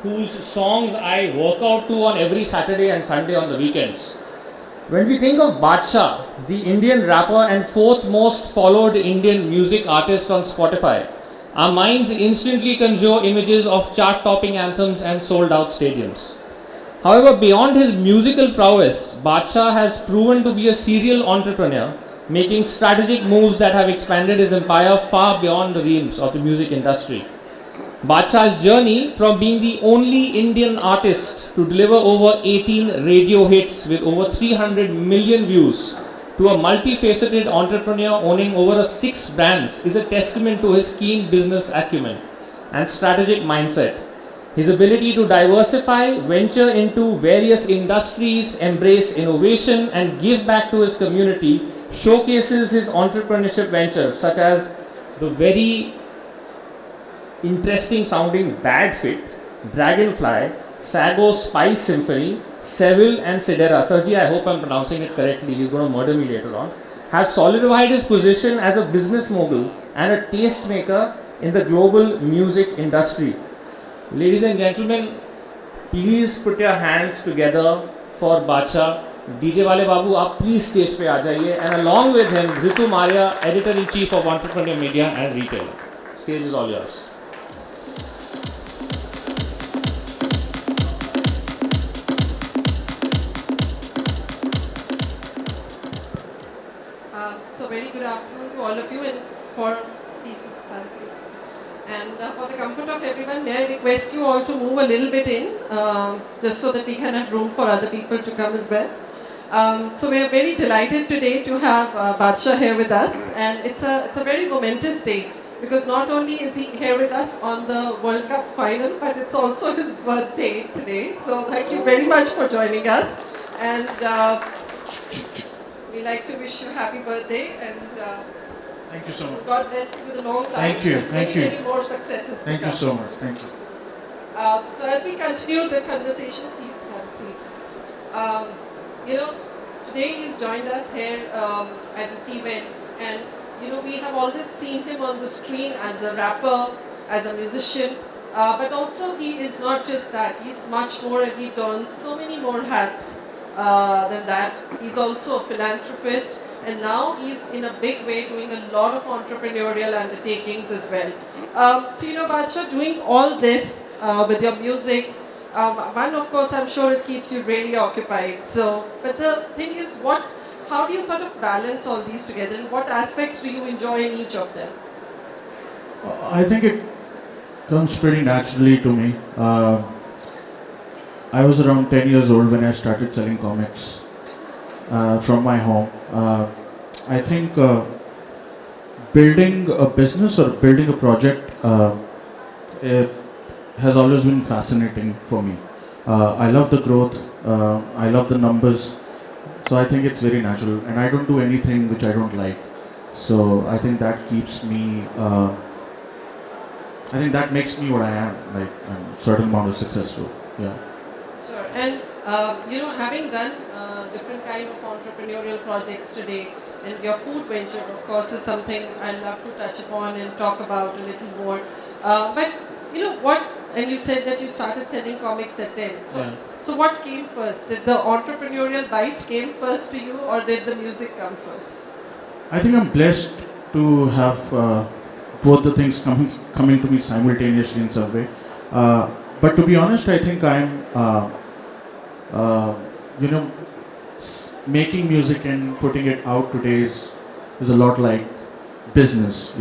whose songs I work out to on every Saturday and Sunday on the weekends. When we think of Badshah, the Indian rapper and fourth most followed Indian music artist on Spotify, our minds instantly conjure images of chart-topping anthems and sold-out stadiums. However, beyond his musical prowess, Badshah has proven to be a serial entrepreneur, making strategic moves that have expanded his empire far beyond the realms of the music industry. Badshah's journey from being the only Indian artist to deliver over 18 radio hits with over 300 million views to a multifaceted entrepreneur owning over 6 brands is a testament to his keen business acumen and strategic mindset. His ability to diversify, venture into various industries, embrace innovation, and give back to his community showcases his entrepreneurship ventures, such as the very interesting sounding Bad Fit, Dragonfly, Sago Spice Symphony, Seville and Sidera. Sergi, I hope I'm pronouncing it correctly, he's going to murder me later on. Have solidified his position as a business mogul and a tastemaker in the global music industry. Ladies and gentlemen, please put your hands together for Badshah. DJ Wale Babu, आप please stage पे आ जाइए, and along with him, Ritu Maria, Editor-in-Chief of Entrepreneur Media and Retail. Stage is all yours. So very good afternoon to all of you, and for please have a seat. And for the comfort of everyone, may I request you all to move a little bit in, just so that we can have room for other people to come as well. So we are very delighted today to have Badshah here with us, and it's a very momentous day, because not only is he here with us on the World Cup final, but it's also his birthday today. So thank you very much for joining us, and we like to wish you happy birthday, and thank you so much. God bless you with a long life. Thank you, thank you. Many more successes. Thank you so much, thank you. So as we continue the conversation, please have a seat. Today he's joined us here at this event, and we have always seen him on the screen as a rapper, as a musician, but also he is not just that. He's much more, and he dons so many more hats than that. He's also a philanthropist, and now he's in a big way doing a lot of entrepreneurial undertakings as well. Badshah, doing all this with your music, one, of course, I'm sure it keeps you really occupied. So, but the thing is, how do you sort of balance all these together, and what aspects do you enjoy in each of them? I think it comes pretty naturally to me. I was around 10 years old when I started selling comics from my home. I think building a business or building a project it has always been fascinating for me. I love the growth, I love the numbers, so I think it's very natural, and I don't do anything which I don't like. So I think that keeps me, I think that makes me what I am, like I'm a certain amount of successful, yeah. Sure, and having done different kind of entrepreneurial projects today, and your food venture, of course, is something I'd love to touch upon and talk about a little more. But and you said that you started selling comics at 10. So what came first? Did the entrepreneurial bite came first to you, or did the music come first? I think I'm blessed to have both the things coming to me simultaneously in some way. But to be honest, I think I'm, making music and putting it out today is a lot like business,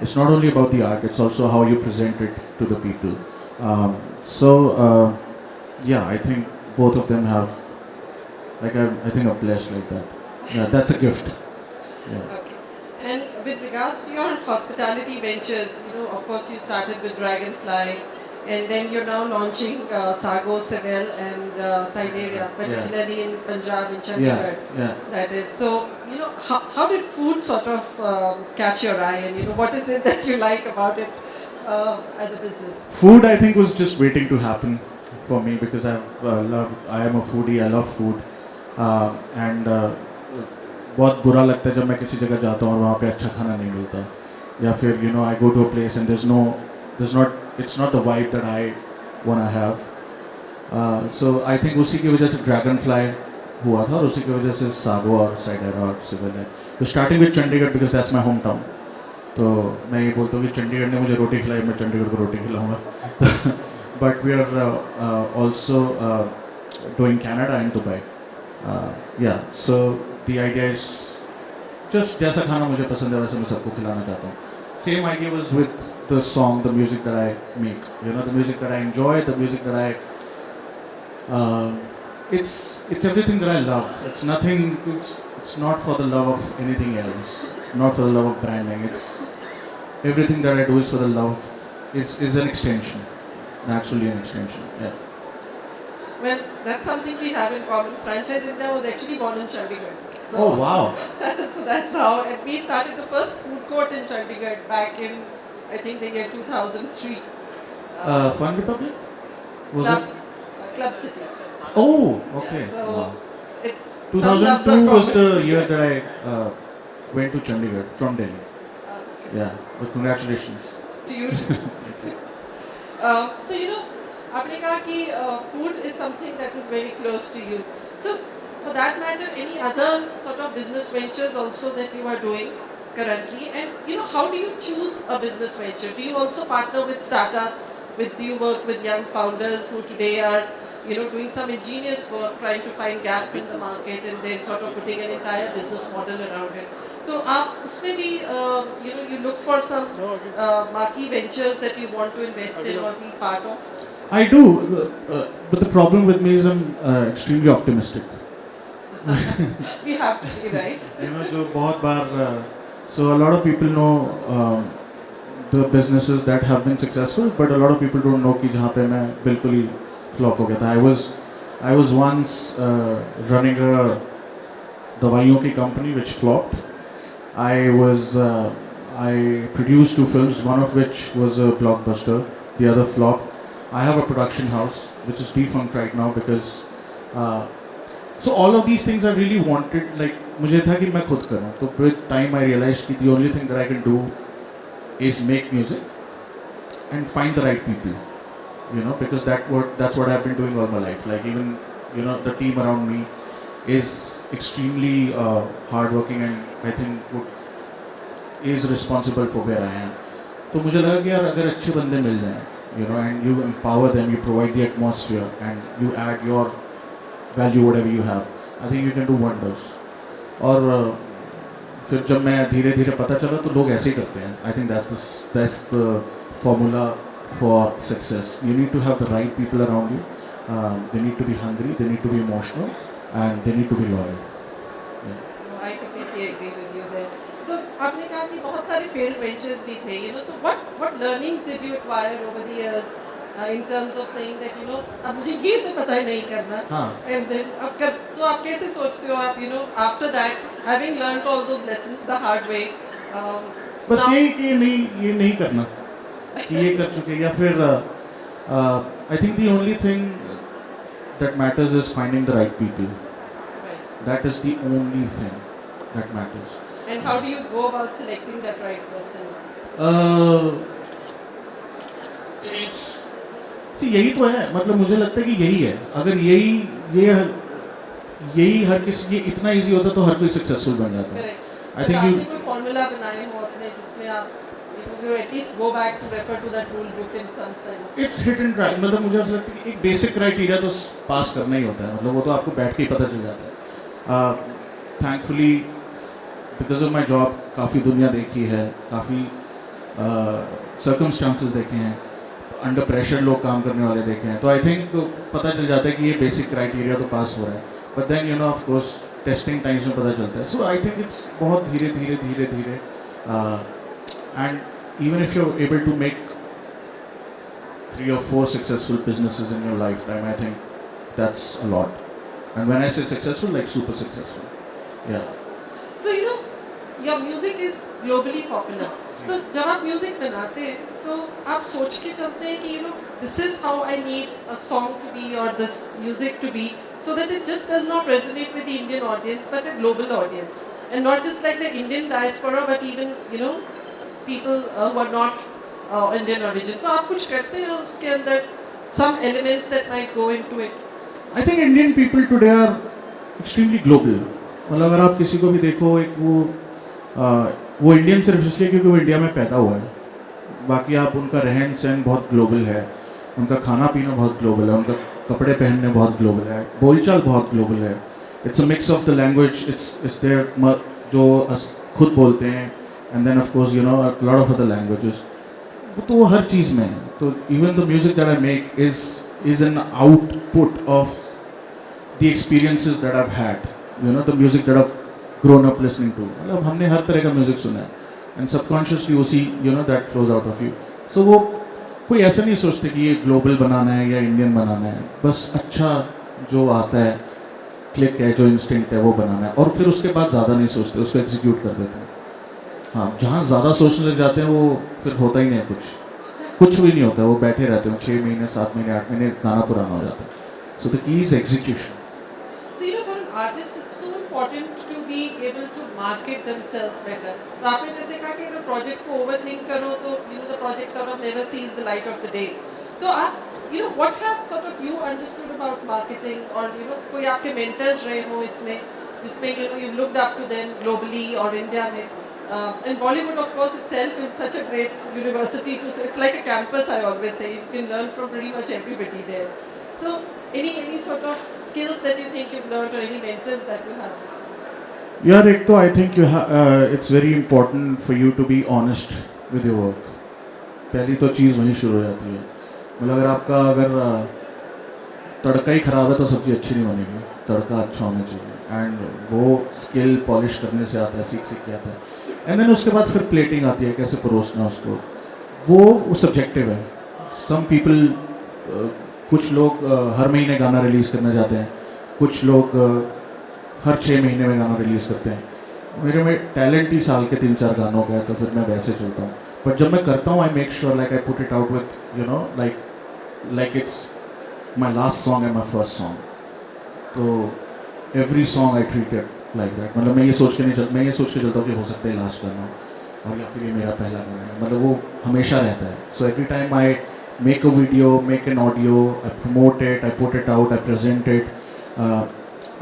It's not only about the art, it's also how you present it to the people. I think both of them have, I think I'm blessed like that. Yeah, that's a gift. Yeah. Okay. And with regards to your hospitality ventures, of course you started with Dragonfly, and then you're now launching Sago, Seville and Siberia, particularly in Punjab, in Chandigarh. Yeah. That is. So, how did food sort of catch your eye, and what is it that you like about it as a business? Food, I think, was just waiting to happen for me because I am a foodie, I love food. बहुत बुरा लगता है जब मैं किसी जगह जाता हूँ और वहाँ पे अच्छा खाना नहीं मिलता या फिर I go to a place and it's not the vibe that I one I have. So I think उसी की वजह से Dragonfly हुआ था और उसी की वजह से सागो और साइडेरा और सिविल है. तो starting with Chandigarh because that's my hometown. तो मैं ये बोलता हूँ कि चंडीगढ़ ने मुझे रोटी खिलाई, मैं चंडीगढ़ को रोटी खिलाऊंगा. But we are also doing Canada and Dubai. Yeah, so the idea is just जैसा खाना मुझे पसंद है वैसे मैं सबको खिलाना चाहता हूँ. Same idea was with the song, the music that I make. You know, the music that I enjoy, the music that it's everything that I love. It's nothing. It's not for the love of anything else. Not for the love of branding. It's everything that I do is for the love. Is an extension, naturally an extension. Yeah. Well, that's something we have in common. Franchise India was actually born in Chandigarh. So, Oh wow. so that's how. And we started the first food court in Chandigarh back in, I think, the year 2003. Fun Republic? Was Club, it? Club City. Oh, okay. Yeah, so Wow. it, some loves are 2002 was common. the year that I went to Chandigarh from Delhi. Okay. Yeah, but congratulations. To you. So you know, आपने कहा कि food is something that is very close to you. So for that matter, any other sort of business ventures also that you are doing currently? And you know, how do you choose a business venture? Do you also partner with startups? Do you work with young founders who today are, you know, doing some ingenious work, trying to find gaps in the market, and then sort of putting an entire business model around it? So आप उसमें भी you know, you look for some marquee ventures that you want to invest in or be part of. I do, but the problem with me is I'm extremely optimistic. We have to be, right. You know, जो बहुत बार so a lot of people know the businesses that have been successful, but a lot of people don't know कि जहाँ पे मैं बिल्कुल ही flop हो गया था. I was once running a दवाइयों की company which flopped. I produced 2 films, one of which was a blockbuster, the other flopped. I have a production house which is defunct right now because so all of these things I really wanted, like मुझे था कि मैं खुद करूँ. तो with time I realized कि the only thing that I can do is make music and find the right people, you know, because that's what I've been doing all my life. Like even, you know, the team around me is extremely hardworking and I think is responsible for where I am. तो मुझे लगा कि यार अगर अच्छे बंदे मिल जाएं, you know, and you empower them, you provide the atmosphere and you add your value, whatever you have, I think you can do wonders. और फिर जब मैं धीरे धीरे पता चला तो लोग ऐसे ही करते हैं. I think that's the formula for success. You need to have the right people around you. They need to be hungry, they need to be emotional, and they need to be loyal. Yeah. No, I completely agree with you there. So आपने कहा कि बहुत सारे failed ventures भी थे, you know. So what learnings did you acquire over the years in terms of saying that, you know, अब मुझे ये तो पता ही नहीं करना. हाँ. And then so आप कैसे सोचते हो आप, you know, after that having learned all those lessons the hard way. So बस now- यही कि ये नहीं करना कि ये कर चुके या फिर I think the only thing that matters is finding the right people. Right. That is the only thing that matters. And how do you go about selecting that right person? It's see यही तो है, मतलब मुझे लगता है कि यही है. अगर यही हर किसी, ये इतना इजी होता तो हर कोई सक्सेसफुल बन जाता. Correct. I think आपने you कोई फॉर्मूला बनाए हो अपने जिसमें आप you at least go back to refer to that rule book in some sense. It's hit and try. मतलब मुझे ऐसा लगता है कि एक बेसिक क्राइटेरिया तो पास करना ही होता है. मतलब वो तो आपको बैठ के ही पता चल जाता है. Thankfully because of my job काफ़ी दुनिया देखी है, काफ़ी circumstances देखे हैं, अंडर प्रेशर लोग काम करने वाले देखे हैं. तो आई थिंक पता चल जाता है कि ये बेसिक क्राइटेरिया तो पास हो रहा है. But then you know of course testing times में पता चलता है. सो आई थिंक इट्स बहुत धीरे धीरे and even if you're able to make 3 or 4 successful businesses in your lifetime, I think that's a lot. And when I say successful, like super successful. Yeah. So you know, your music is globally popular. तो जब आप music बनाते हैं तो आप सोच के चलते हैं कि you know this is how I need a song to be or this music to be so that it just does not resonate with the Indian audience but a global audience and not just like the Indian diaspora but even you know people who are not Indian origin. तो आप कुछ करते हैं उसके अंदर some elements that might go into it? I think Indian people today are extremely global. मतलब अगर आप किसी को भी देखो एक वो इंडियन सिर्फ इसलिए क्योंकि वो इंडिया में पैदा हुआ है. बाकी आप उनका रहन सहन बहुत ग्लोबल है, उनका खाना पीना बहुत ग्लोबल है, उनका कपड़े पहनने बहुत ग्लोबल है, बोलचाल बहुत ग्लोबल है. It's a mix of the language. It's there जो खुद बोलते हैं and then of course you know a lot of other languages. तो वो हर चीज़ में है. तो even the music that I make is an output of the experiences that I've had, you know, the music that I've grown up listening to. मतलब हमने हर तरह का म्यूजिक सुना है and subconsciously उसी you know that flows out of you. So वो कोई ऐसा नहीं सोचते कि ये ग्लोबल बनाना है या इंडियन बनाना है. बस अच्छा जो आता है, क्लिक है, जो इंस्टिंक्ट है वो बनाना है और फिर उसके बाद ज़्यादा नहीं सोचते, उसको एग्जीक्यूट कर देते हैं. हाँ, जहाँ ज़्यादा सोचने लग जाते हैं वो फिर होता ही नहीं कुछ भी नहीं होता. वो बैठे रहते हैं 6 महीने 7 महीने 8 महीने, गाना पुराना हो जाता है. So the key is execution. So, you know, for an artist, it's so important to be able to market themselves better. तो आपने जैसे कहा कि अगर प्रोजेक्ट को ओवरथिंक करो तो you know the project sort of never sees the light of the day. तो आप you know what have sort of you understood about marketing or you know कोई आपके mentors रहे हो इसमें जिसमें you know you looked up to them globally or India में. And Bollywood, of course, itself is such a great university to. So it's like a campus. I always say you can learn from pretty much everybody there. So any sort of skills that you think you've learned or any mentors that you have? यार एक तो I think it's very important for you to be honest with your work. पहली तो चीज़ वहीं शुरू हो जाती है. मतलब अगर तड़का ही ख़राब है तो सब्ज़ी अच्छी नहीं बनेगी. तड़का अच्छा होना चाहिए एंड वो स्किल पॉलिश करने से आता है, सीख के आता है. एंड देन उसके बाद फिर प्लेटिंग आती है, कैसे परोसना उसको. वो सब्जेक्टिव है. सम पीपल कुछ लोग हर महीने गाना रिलीज़ करना चाहते हैं, कुछ लोग हर 6 महीने में गाना रिलीज़ करते हैं. मेरे में टैलेंट ही साल के 3-4 गानों का है तो फिर मैं वैसे चलता हूँ. बट जब मैं करता हूँ I make sure like I put it out with you know like it's my last song and my first song. तो every song I treat it like that. मतलब मैं ये सोच के चलता हूँ कि हो सकता है लास्ट गाना और या फिर ये मेरा पहला गाना है. मतलब वो हमेशा रहता है. So every time I make a video, make an audio, I promote it, I put it out, I present it.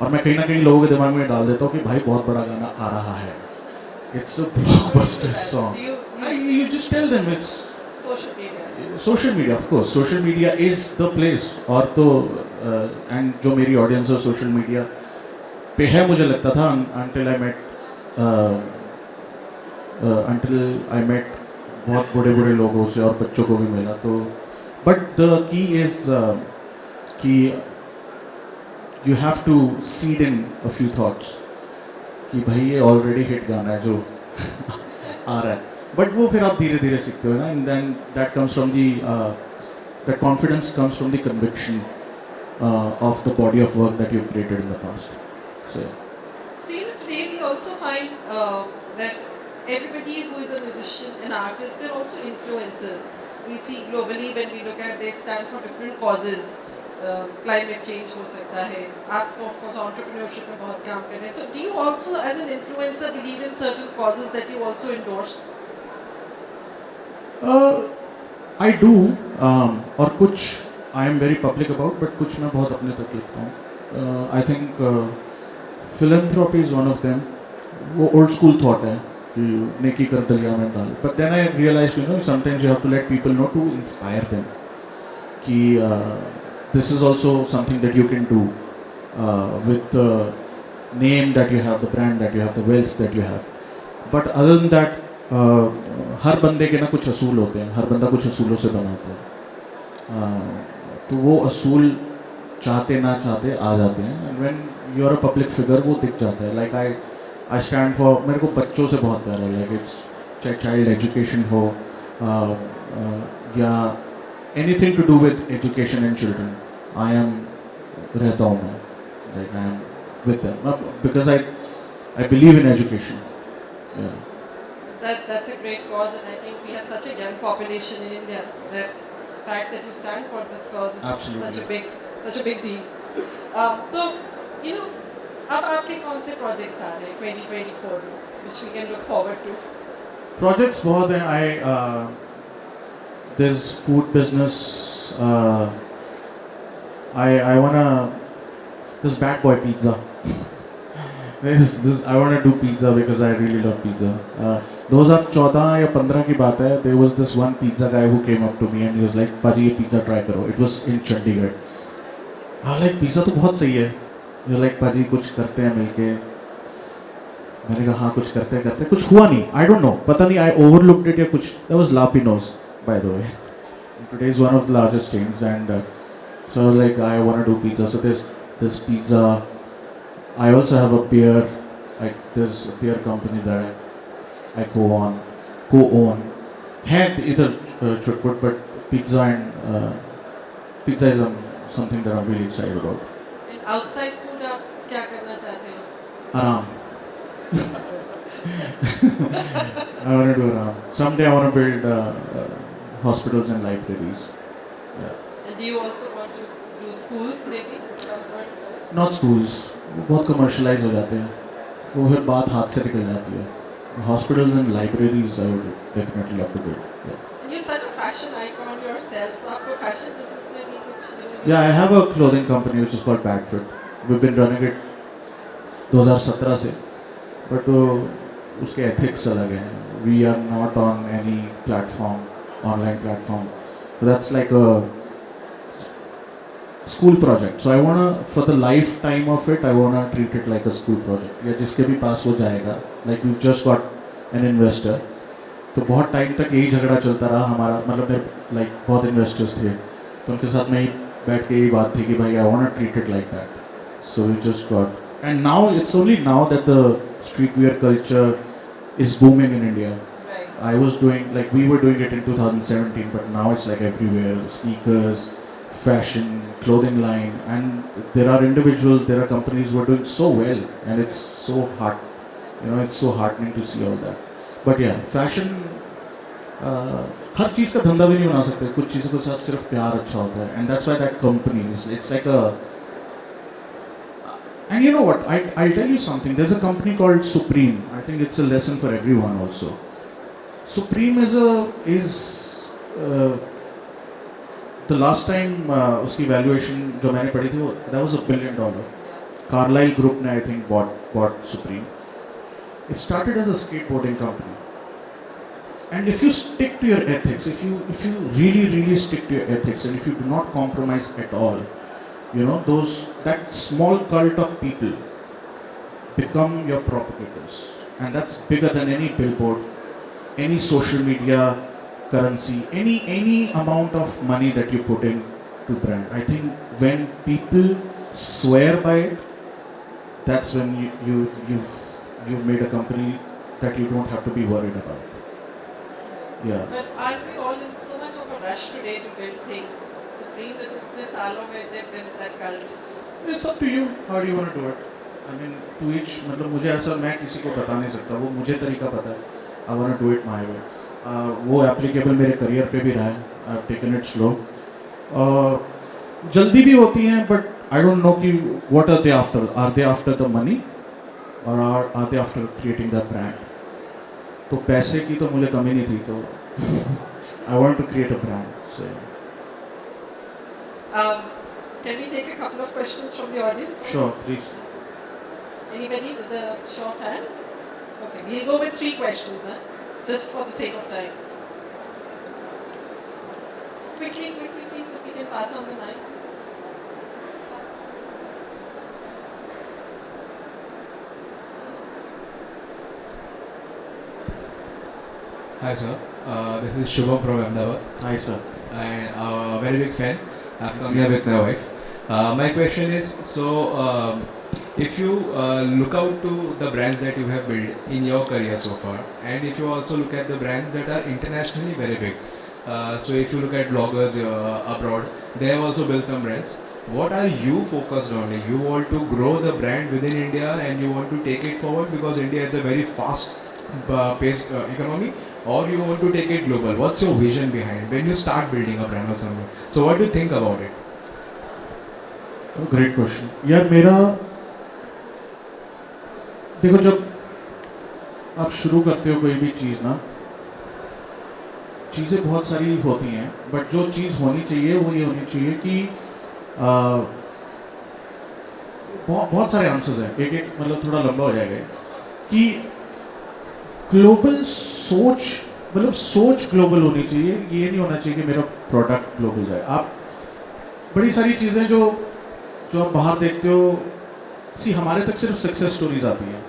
और मैं कहीं ना कहीं लोगों के दिमाग में डाल देता हूँ कि भाई बहुत बड़ा गाना आ रहा है. It's a blockbuster song. You just tell them it's Social media. Social media, of course. Social media is the place. और तो and जो मेरी audience है social media पे है मुझे लगता था until I met बहुत बड़े लोगों से और बच्चों को भी मिला. तो बट द की इज़ कि you have to seed in a few thoughts कि भाई ये ऑलरेडी हिट गाना है जो आ रहा है. बट वो फिर आप धीरे धीरे सीखते हो ना. And then that comes from that confidence comes from the conviction of the body of work that you have created in the past. So See, today we also find that everybody who is a musician and artist, they're also influencers. We see globally when we look at they stand for different causes. Climate change हो सकता है. आप तो of course entrepreneurship में बहुत काम कर रहे हैं. So do you also as an influencer believe in certain causes that you also endorse? I do. और कुछ I am very public about, but कुछ मैं बहुत अपने तक लिखता हूँ. I think philanthropy is one of them. वो old school thought है कि नेकी कर दरिया में डाल. But then I realized sometimes you have to let people know to inspire them कि this is also something that you can do with the name that you have, the brand that you have, the wealth that you have. But other than that हर बंदे के ना कुछ असूल होते हैं. हर बंदा कुछ असूलों से बनाता है. तो वो असूल चाहते ना चाहते आ जाते हैं. And when you are a public figure वो दिख जाता है. Like I stand for, मेरे को बच्चों से बहुत प्यार है. लाइक इट्स चाइल्ड एजुकेशन हो या anything to do with education and children. I am रहता हूँ मैं. Like I am with them because I believe in education. That's a great cause, and I think we have such a young population in India that the fact that you stand for this cause is Absolutely. such a big deal. So you know, अब आपके कौन से projects आ रहे हैं 2024 में which we can look forward to? Projects बहुत हैं. There's food business. I wanna this bad boy pizza. I wanna do pizza because I really love pizza. 2014 या 15 की बात है. There was this one pizza guy who came up to me and he was like, "पाजी ये pizza try करो." It was in Chandigarh. I was like, pizza तो बहुत सही है. He was like, "पाजी कुछ करते हैं मिलके." मैंने कहा हाँ कुछ करते कुछ हुआ नहीं. I don't know. पता नहीं I overlooked it या कुछ. That was Lapinos, by the way. Today is one of the largest chains, and so like I want to do pizza. So there's this pizza. I also have a beer. Like there's a beer company that I co-own. Had either chutput, but pizza and pizza is something that I'm really excited about. And outside food आप क्या करना चाहते हो? Aram. I want to do aram. Someday I want to build hospitals and libraries. Yeah. And do you also want to do schools maybe at some point? Not schools. वो बहुत commercialize हो जाते हैं. वो फिर बात हाथ से निकल जाती है. Hospitals and libraries I would definitely love to build. Yeah. And you're such a fashion icon yourself. तो आपको fashion business में भी कुछ Yeah, I have a clothing company which is called Backfit. We've been running it 2017 से. But उसके ethics अलग हैं. We are not on any platform, online platform. So that's like a school project. So I wanna, for the lifetime of it, I wanna treat it like a school project. या जिसके भी पास हो जाएगा. Like we've just got an investor. तो बहुत time तक यही झगड़ा चलता रहा हमारा. मतलब मेरे like बहुत investors थे. तो उनके साथ में ही बैठ के यही बात थी कि भाई I wanna treat it like that. So we just got. And now it's only now that the streetwear culture is booming in India. Right. I was doing, like we were doing it in 2017, but now it's like everywhere. Sneakers, fashion, clothing line, and there are individuals, there are companies who are doing so well, and it's so hard. You know, it's so heartening to see all that. But yeah, fashion, हर चीज़ का धंधा भी नहीं बना सकते. कुछ चीज़ों के साथ सिर्फ प्यार अच्छा होता है. And that's why that company is, it's like a. And you know what? I'll tell you something. There's a company called Supreme. I think it's a lesson for everyone also. Supreme is the last time उसकी valuation जो मैंने पढ़ी थी that was $1 billion. Carlyle Group ने I think bought Supreme. It started as a skateboarding company. And if you stick to your ethics, if you really stick to your ethics, and if you do not compromise at all, you know, that small cult of people become your propagators, and that's bigger than any billboard, any social media currency, any amount of money that you put in to brand. I think when people swear by it, that's when you've made a company that you don't have to be worried about. Yeah. But aren't we all in so much of a rush today to build things? Supreme with this सालों में they built that cult. It's up to you. How do you want to do it? I mean, to each. मतलब मुझे ऐसा मैं किसी को बता नहीं सकता. वो मुझे तरीका पता है. I want to do it my way. वो applicable मेरे career पे भी रहा है. I've taken it slow. जल्दी भी होती हैं, but I don't know कि what are they after? Are they after the money, or are they after creating that brand? तो पैसे की तो मुझे कमी नहीं थी, तो I want to create a brand. So. Can we take a couple of questions from the audience? Sure, please. Anybody with a show of hand? Okay, we'll go with 3 questions, just for the sake of time. Quickly, please, if we can pass on the mic. Hi sir, this is Shubham from Ahmedabad. Hi sir. And a very big fan. I've come here with my wife. My question is, so if you look out to the brands that you have built in your career so far, and if you also look at the brands that are internationally very big, so if you look at bloggers abroad, they have also built some brands. What are you focused on? You want to grow the brand within India and you want to take it forward because India is a very fast paced economy, or you want to take it global? What's your vision behind when you start building a brand or something? So what do you think about it? Great question. यार मेरा देखो, जब आप शुरू करते हो कोई भी चीज़ ना, चीज़ें बहुत सारी होती हैं, बट जो चीज़ होनी चाहिए वो ये होनी चाहिए कि बहुत सारे आंसर्स हैं, एक एक मतलब थोड़ा लंबा हो जाएगा कि ग्लोबल सोच, मतलब सोच ग्लोबल होनी चाहिए, ये नहीं होना चाहिए कि मेरा प्रोडक्ट ग्लोबल जाए। आप बड़ी सारी चीज़ें जो आप बाहर देखते हो, हमारे तक सिर्फ सक्सेस स्टोरीज आती हैं,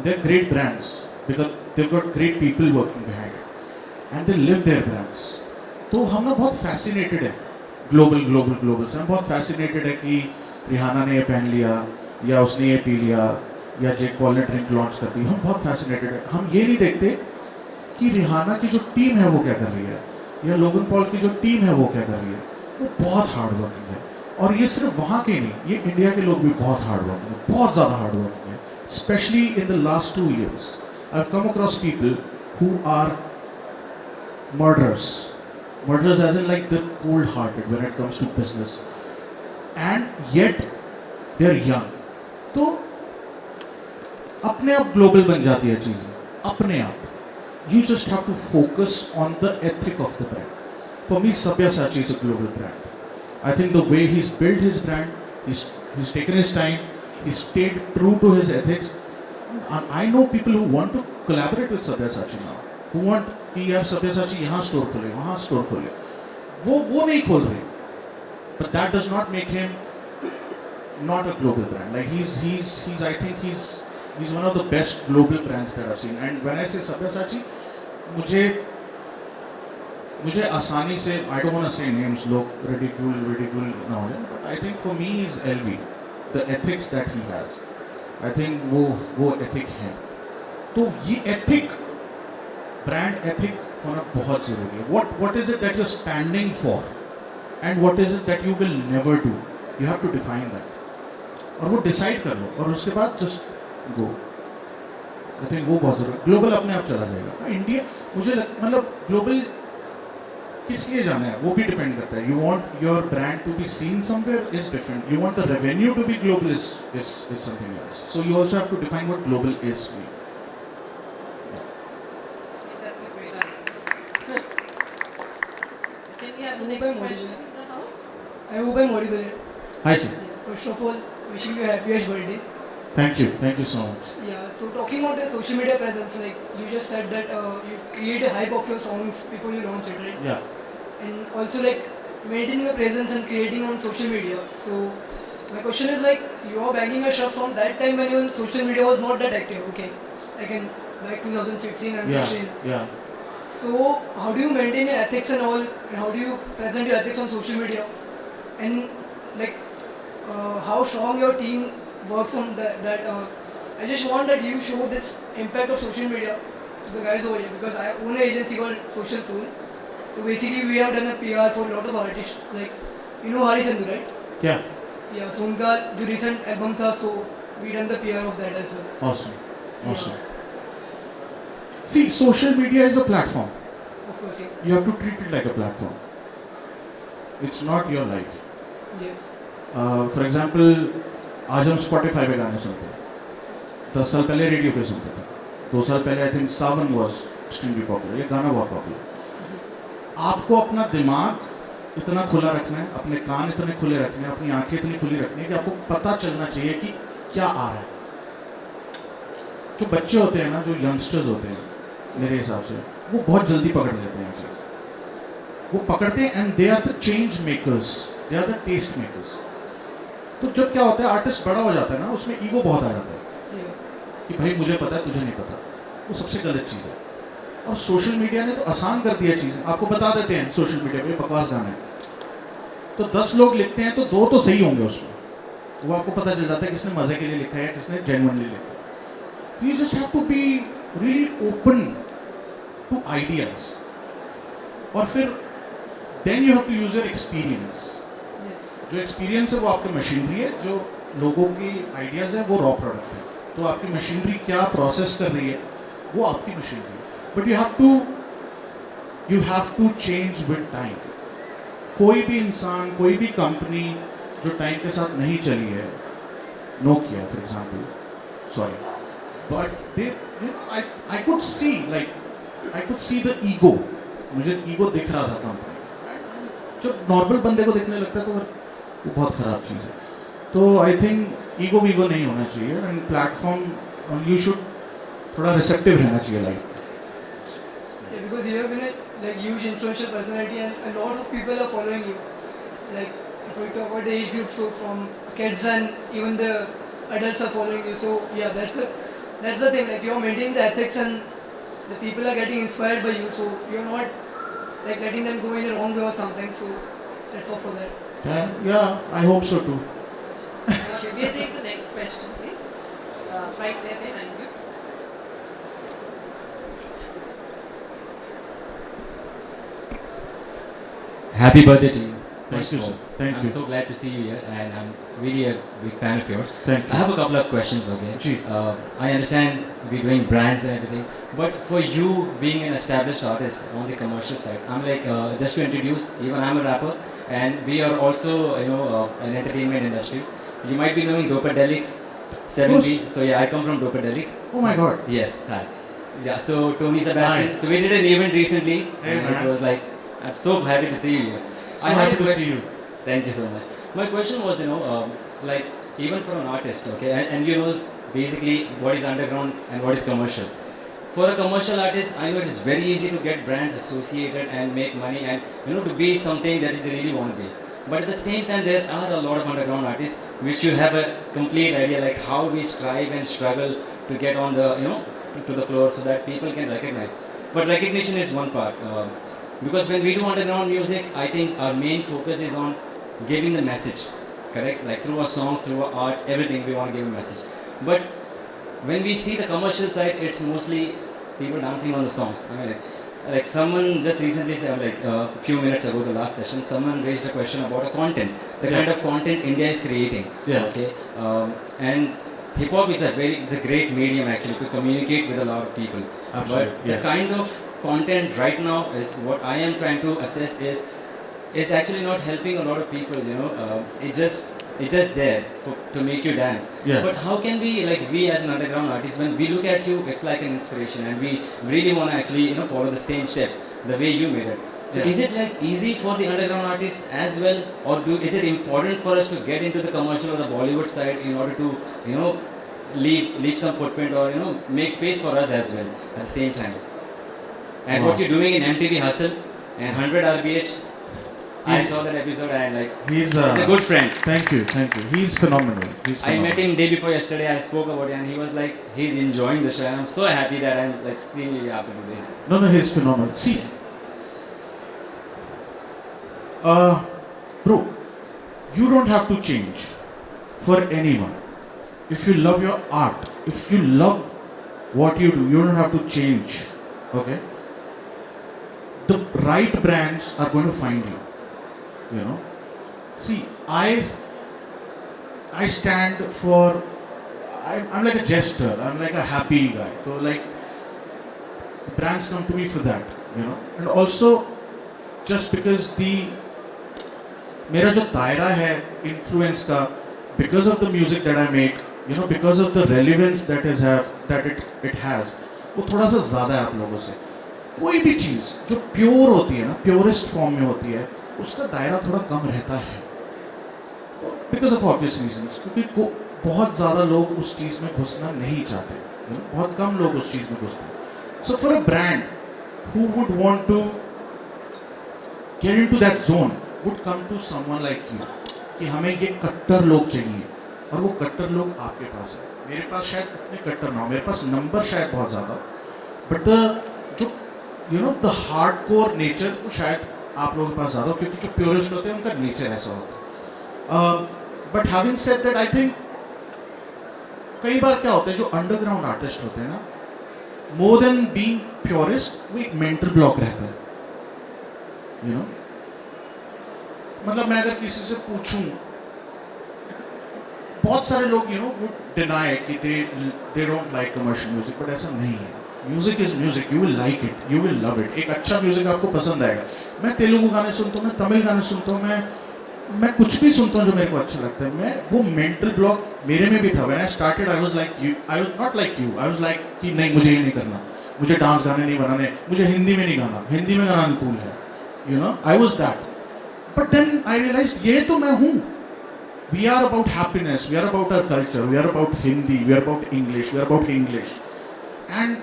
they are great brands because they got great people working behind it and they live their brands. तो हम लोग बहुत फैसिनेटेड है ग्लोबल से, हम बहुत फैसिनेटेड है कि रिहाना ने ये पहन लिया, या उसने ये पी लिया, या जेक पॉल ने ड्रिंक लॉन्च कर दी। हम बहुत फैसिनेटेड है, हम ये नहीं देखते कि रिहाना की जो टीम है वो क्या कर रही है, या लोगन पॉल की जो टीम है वो क्या कर रही है। वो बहुत हार्ड वर्किंग है, और ये सिर्फ वहाँ के नहीं, ये इंडिया के लोग भी बहुत हार्ड वर्किंग है, बहुत ज़्यादा हार्ड वर्किंग है। Specially in the last 2 years I have come across people who are murderers as in like they're cold hearted when it comes to business, and yet they're young. तो अपने आप global बन जाती है चीज़ें, अपने आप। You just have to focus on the ethic of the brand. For me, Sabyasachi is a global brand. I think the way he's built his brand, he's taken his time, he's stayed true to his ethics. And I know people who want to collaborate with Sabyasachi now, who want कि यार Sabyasachi यहाँ store खोले, वहाँ store खोले, वो नहीं खोल रहे, but that does not make him not a global brand. Like he's I think he's one of the best global brands that I've seen. And when I say Sabyasachi, मुझे आसानी से, I don't want to say names, लोग ridicule ना हो, but I think for me is LV, the ethics that he has, I think वो ethic है। तो ये ethic, brand ethic होना बहुत ज़रूरी है। What is it that you're standing for, and what is it that you will never do? You have to define that, और वो decide कर लो, और उसके बाद just go. I think वो बहुत ज़रूरी है। ग्लोबल अपने आप चला जाएगा। इंडिया मतलब ग्लोबल किस लिए जाना है वो भी डिपेंड करता है। You want your brand to be seen somewhere is different. You want the revenue to be global is something else. So you also have to define what global is for you. That's a great answer. Can we have the next question in the house? I hope I'm audible. Hi sir. First of all, wishing you a happiest birthday. Thank you so much. Yeah, so talking about the social media presence, like you just said that you create a hype of your songs before you launch it, right? Yeah. And also like maintaining a presence and creating on social media. So my question is like you are banging your stuff from that time when even social media was not that active, okay? Like in like 2015 and 16. Yeah. So how do you maintain your ethics and all, and how do you present your ethics on social media? And like how strong your team works on that I just want that you show this impact of social media to the guys over here, because I own an agency called Social Soul. So basically we have done a PR for a lot of artists, like you know Hari Sandhu, right? Yeah. Yeah, so उनका जो recent album था, so we done the PR of that as well. Awesome. See, social media is a platform. Of course, yeah. You have to treat it like a platform. It's not your life. Yes. For example, आज हम Spotify पे गाने सुनते हैं, 10 साल पहले radio पे सुनते थे, 2 साल पहले I think Sawan was extremely popular, ये गाना बहुत पॉपुलर। आपको अपना दिमाग इतना खुला रखना है, अपने कान इतने खुले रखने हैं, अपनी आंखें इतनी खुली रखनी है कि आपको पता चलना चाहिए कि क्या आ रहा है। जो बच्चे होते हैं ना, जो यंगस्टर्स होते हैं, मेरे हिसाब से वो बहुत जल्दी पकड़ लेते हैं चीज़, वो पकड़ते हैं, and they are the change makers, they are the test makers. तो जब क्या होता है, आर्टिस्ट बड़ा हो जाता है ना, उसमें ईगो बहुत आ जाता है कि भाई मुझे पता है, तुझे नहीं पता। वो सबसे गलत चीज़ है। और सोशल मीडिया ने तो आसान कर दिया चीज़ें, आपको बता देते हैं सोशल मीडिया पे बकवास गाना है, तो 10 लोग लिखते हैं तो 2 तो सही होंगे उसमें, वो आपको पता चल जाता है किसने मज़े के लिए लिखा है, किसने जेन्युइनली लिखा है। तो you just have to be really open to ideas, और फिर then you have to use your experience. जो एक्सपीरियंस है वो आपकी मशीनरी है, जो लोगों की आइडियाज़ है वो रॉ प्रोडक्ट है। तो आपकी मशीनरी क्या प्रोसेस कर रही है वो आपकी मशीनरी है, but you have to change with time. कोई भी इंसान, कोई भी कंपनी जो टाइम के साथ नहीं चली है, Nokia for example, sorry, but they I could see the ego, मुझे ईगो दिख रहा था कंपनी। जब नॉर्मल बंदे को देखने लगता है तो वो बहुत ख़राब चीज़ है. तो आई थिंक ईगो वीगो नहीं होना चाहिए एंड प्लेटफॉर्म यू शुड थोड़ा रिसेप्टिव रहना चाहिए life. Yeah, because you have been a like huge influential personality and a lot of people are following you. Like if we talk about the age group, so from kids and even the adults are following you. So yeah, that's the thing. Like you're maintaining the ethics and the people are getting inspired by you. So you're not like letting them go in a wrong way or something. So that's all for that. Yeah, I hope so too. Okay, we'll take the next question, please. Right there behind you. Happy birthday to you. Thank First you, of all. sir. Thank I'm you. so glad to see you here, and I'm really a big fan of yours. Thank you. I have a couple of questions, okay? Ji. I understand we're doing brands and everything, but for you being an established artist on the commercial side, I'm like, just to introduce, even I'm a rapper, and we are also, an entertainment industry. You might be knowing Dopadelics, 7Bs. So yeah, I come from Dopadelics. Oh my God. Yes, hi. Yeah, so Tony Sebastian. Hi. So we did an event recently, Hey, and man. it was like, I'm so happy to see you here. So I had happy a to question. see you. Thank you so much. My question was, like even for an artist, okay, and you know basically what is underground and what is commercial. For a commercial artist, I know it is very easy to get brands associated and make money and to be something that they really want to be. But at the same time, there are a lot of underground artists which you have a complete idea like how we strive and struggle to get on the to the floor so that people can recognize. But recognition is one part. Because when we do underground music, I think our main focus is on giving the message, correct? Like through our songs, through our art, everything we want to give a message. But when we see the commercial side, it's mostly people dancing on the songs. I mean, like someone just recently said, like a few minutes ago, the last session, someone raised a question about a content, the kind of content India is creating. Yeah. Okay, and hip hop is it's a great medium actually to communicate with a lot of people. Absolutely, But yes. the kind of content right now is what I am trying to assess is actually not helping a lot of people. It's just there to make you dance. Yeah. But how can we as an underground artist, when we look at you, it's like an inspiration, and we really want to actually follow the same steps the way you made it. So Yeah. is it like easy for the underground artists as well, or is it important for us to get into the commercial or the Bollywood side in order to leave some footprint or make space for us as well at the same time? And Wow. what you're doing in MTV Hustle and 100 RBH, I He's- saw that episode and He's he's a good friend. Thank you. He's phenomenal. He's I phenomenal. met him day before yesterday. I spoke about it, and he was like, he's enjoying the show, and I'm so happy that I'm like seeing you after today. No, he's phenomenal. See, bro, you don't have to change for anyone. If you love your art, if you love what you do, you don't have to change. Okay? The right brands are going to find you. See, I stand for. I'm like a jester. I'm like a happy guy. So like, brands come to me for that. And also, just because मेरा जो दायरा है influence का, because of the music that I make, because of the relevance that it has, वो थोड़ा सा ज़्यादा है आप लोगों से. कोई भी चीज़ जो प्योर होती है ना, प्योरेस्ट फॉर्म में होती है, उसका दायरा थोड़ा कम रहता है. Because of obvious reasons, क्योंकि बहुत ज़्यादा लोग उस चीज़ में घुसना नहीं चाहते. बहुत कम लोग उस चीज़ में घुसते हैं. So for a brand who would want to get into that zone would come to someone like you कि हमें ये कट्टर लोग चाहिए, और वो कट्टर लोग आपके पास है. मेरे पास शायद इतने कट्टर ना हो, मेरे पास नंबर शायद बहुत ज़्यादा, बट जो द हार्डकोर नेचर वो शायद आप लोगों के पास ज़्यादा हो, क्योंकि जो प्योरिस्ट होते हैं उनका नेचर ऐसा होता है. But having said that, I think कई बार क्या होता है, जो अंडरग्राउंड आर्टिस्ट होते हैं ना, मोर देन बीइंग प्योरिस्ट, वो एक मेंटल ब्लॉक रहता है. मतलब मैं अगर किसी से पूछूं, बहुत सारे लोग would deny कि they don't like commercial music, but ऐसा नहीं है. Music is music. You will like it. You will love it. एक अच्छा म्यूजिक आपको पसंद आएगा. मैं तेलुगु गाने सुनता हूँ, मैं तमिल गाने सुनता हूँ, मैं कुछ भी सुनता हूँ जो मेरे को अच्छा लगता है. मैं वो मेंटल ब्लॉक मेरे में भी था. When I started, I was like you. I was not like you. I was like कि नहीं, मुझे ये नहीं करना, मुझे डांस गाने नहीं बनाने, मुझे हिंदी में नहीं गाना, हिंदी में गाना अनुकूल है. I was that. But then I realized ये तो मैं हूँ. We are about happiness, we are about our culture, we are about Hindi, we are about English, we are about English. And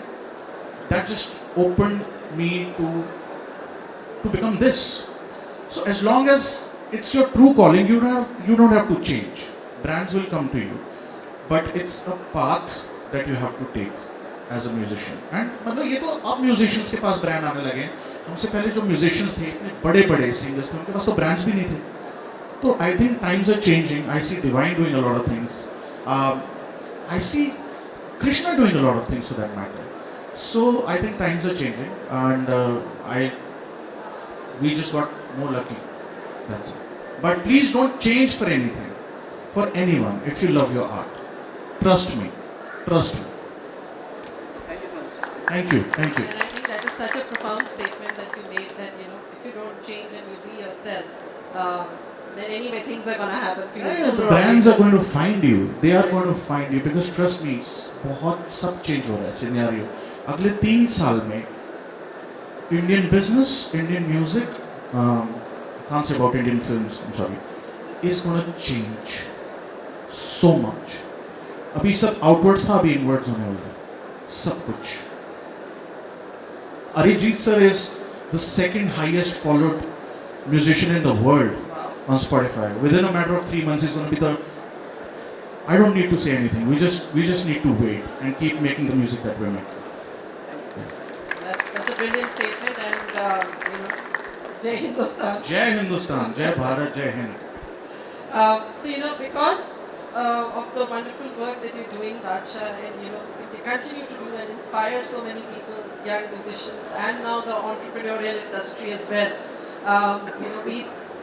that just opened me to become this. So as long as it's your true calling, you don't have to change. Brands will come to you. But it's a path that you have to take as a musician. And मतलब ये तो अब musicians के पास brand आने लगे हैं. हमसे पहले जो musicians थे, इतने बड़े-बड़े singers थे, उनके पास तो brands भी नहीं थे. So I think times are changing. I see Divine doing a lot of things. I see Krishna doing a lot of things for that matter. So I think times are changing, and we just got more lucky. That's it. But please don't change for anything, for anyone. If you love your art, trust me. Trust me. Thank you so much. Thank you. Thank you. And I think that is such a profound statement that you made, that if you don't change and you be yourself, then anyway things are going to happen for you. Yeah, sooner the or brands are later. going to find you. They are going to find you because trust me, बहुत सब change हो रहा है scenario. अगले 3 साल में Indian business, Indian music, can't say about Indian films. I'm sorry, is going to change so much. अभी सब outwards था, अभी inwards होने वाला है. सब कुछ. Arijit sir is the second highest followed musician in the world on Spotify. Within a matter of 3 months, he's going to be the. I don't need to say anything. We just need to wait and keep making the music that we're making. That's such a brilliant statement, and Jai Hindustan. Jai Hindustan, Jai Bharat, Jai Hind. So because of the wonderful work that you're doing, Badshah, and they continue to do and inspire so many people, young musicians, and now the entrepreneurial industry as well.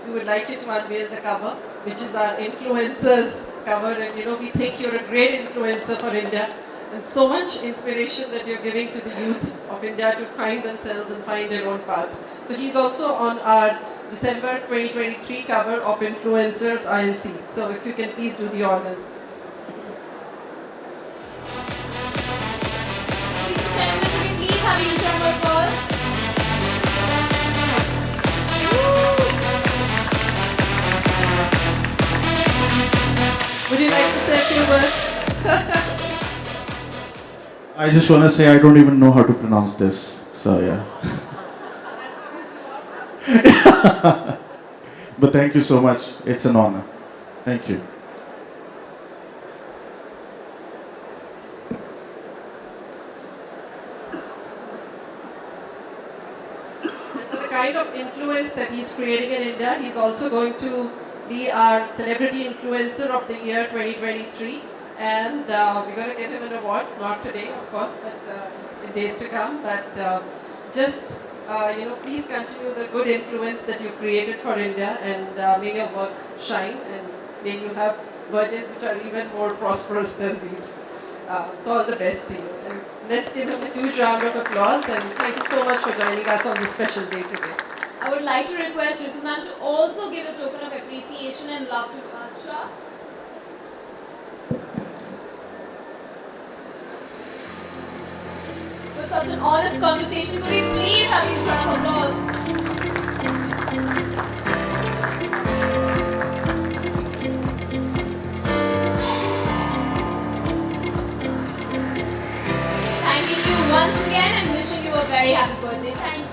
We would like you to unveil the cover, which is our influencers cover, and we think you're a great influencer for India, and so much inspiration that you're giving to the youth of India to find themselves and find their own path. So he's also on our December 2023 cover of Influencers INC. So if you can please do the honors. Ladies and gentlemen, can we please have a huge round of applause? Would you like to say a few words? I just want to say I don't even know how to pronounce this. So yeah. But thank you so much. It's an honor. Thank you. And for the kind of influence that he's creating in India, he's also going to be our Celebrity Influencer of the Year 2023. And we're going to give him an award, not today, of course, but in days to come. But please continue the good influence that you've created for India, and may your work shine, and may you have birthdays which are even more prosperous than these. So all the best to you. And let's give him a huge round of applause, and thank you so much for joining us on this special day today. I would like to request Ritu ma'am to also give a token of appreciation and love to Badshah. For such an honest conversation, could we please have a huge round of applause? Thanking you once again and wishing you a very happy birthday. Thank you.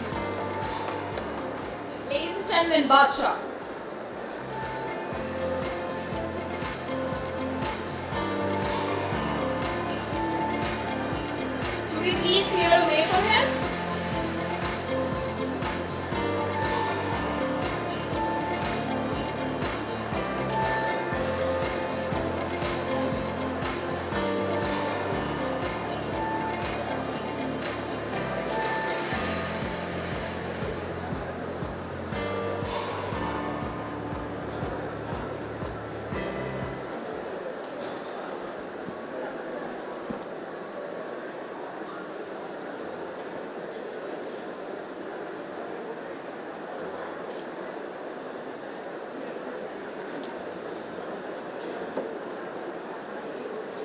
Ladies and gentlemen, Badshah. Could we please clear a way for him?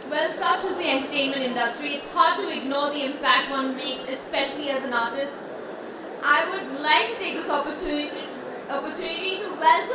Well, such is the entertainment industry. It's hard to ignore the impact one makes, especially as an artist. I would like to take this opportunity to welcome